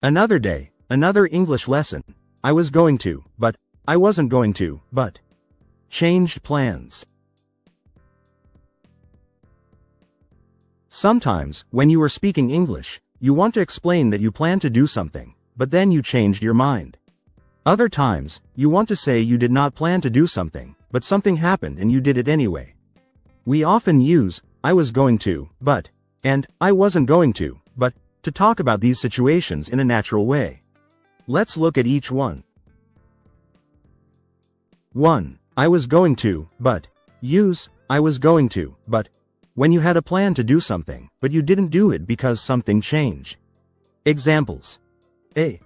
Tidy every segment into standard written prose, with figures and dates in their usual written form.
Another day, another English lesson. I was going to, but I wasn't going to, but changed plans. Sometimes, when you are speaking English, you want to explain that you plan to do something, but then you changed your mind. Other times, you want to say you did not plan to do something, but something happened and you did it anyway. We often use, I was going to, but, and, I wasn't going to, but, to talk about these situations in a natural way. Let's look at each one. 1. I was going to, but. Use, I was going to, but. When you had a plan to do something, but you didn't do it because something changed. Examples. A.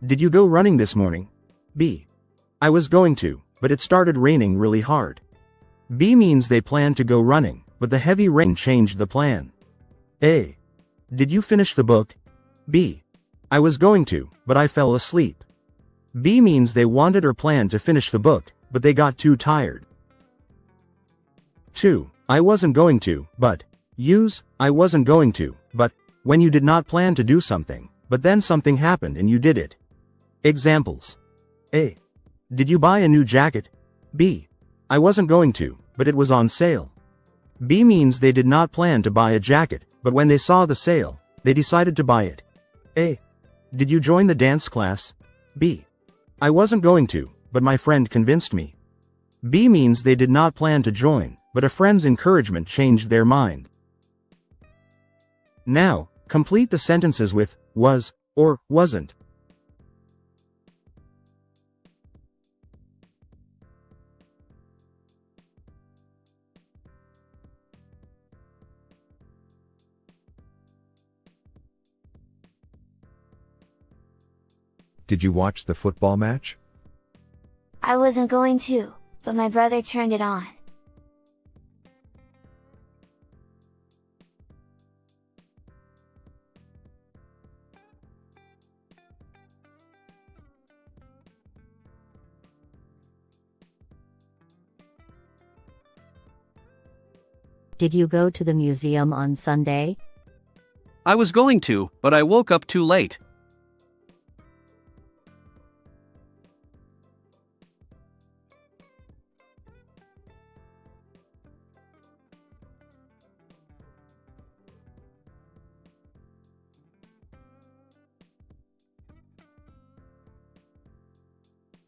Did you go running this morning? B. I was going to, but it started raining really hard. B means they planned to go running, but the heavy rain changed the plan. A. Did you finish the book? B. I was going to, but I fell asleep. B means they wanted or planned to finish the book, but they got too tired. 2. I wasn't going to, but. Use, I wasn't going to, but. When you did not plan to do something, but then something happened and you did it. Examples. A. Did you buy a new jacket? B. I wasn't going to, but it was on sale. B means they did not plan to buy a jacket, but when they saw the sale, they decided to buy it. A. Did you join the dance class? B. I wasn't going to, but my friend convinced me. B means they did not plan to join, but a friend's encouragement changed their mind. Now, complete the sentences with was or wasn't. Did you watch the football match? I wasn't going to, but my brother turned it on. Did you go to the museum on Sunday? I was going to, but I woke up too late.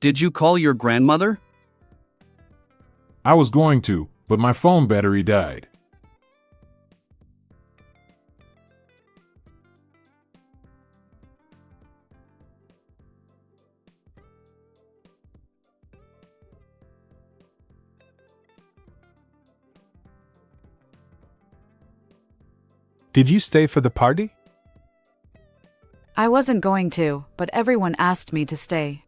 Did you call your grandmother? I was going to, but my phone battery died. Did you stay for the party? I wasn't going to, but everyone asked me to stay.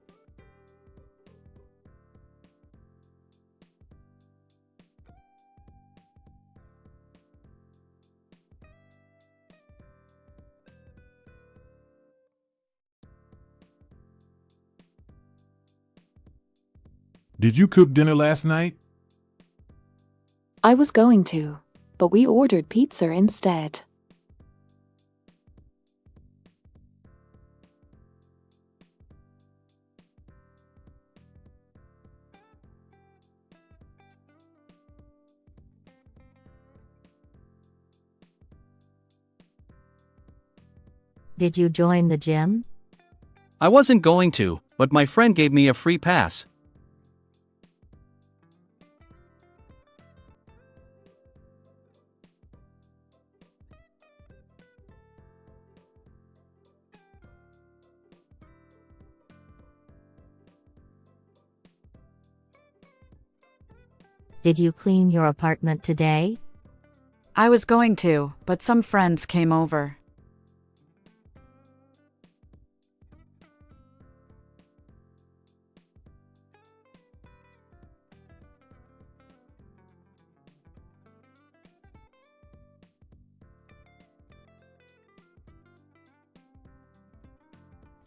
Did you cook dinner last night? I was going to, but we ordered pizza instead. Did you join the gym? I wasn't going to, but my friend gave me a free pass. Did you clean your apartment today? I was going to, but some friends came over.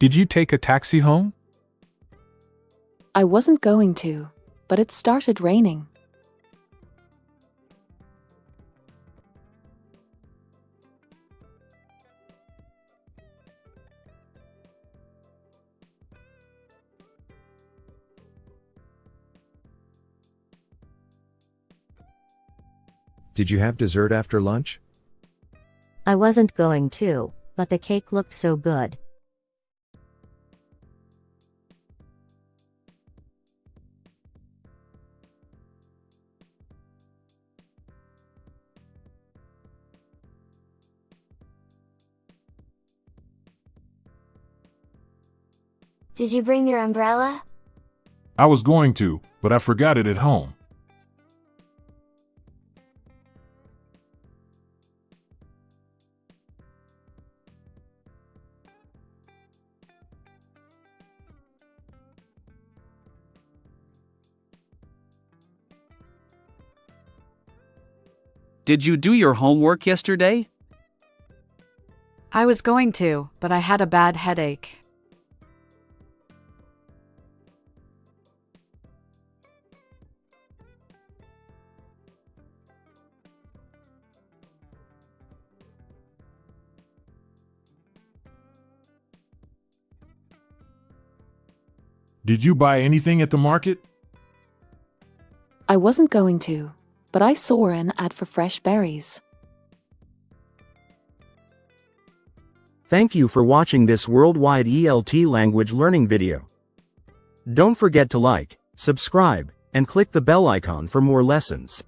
Did you take a taxi home? I wasn't going to, but it started raining. Did you have dessert after lunch? I wasn't going to, but the cake looked so good. Did you bring your umbrella? I was going to, but I forgot it at home. Did you do your homework yesterday? I was going to, but I had a bad headache. Did you buy anything at the market? I wasn't going to, but I saw an ad for fresh berries. Thank you for watching this worldwide ELT language learning video. Don't forget to like, subscribe, and click the bell icon for more lessons.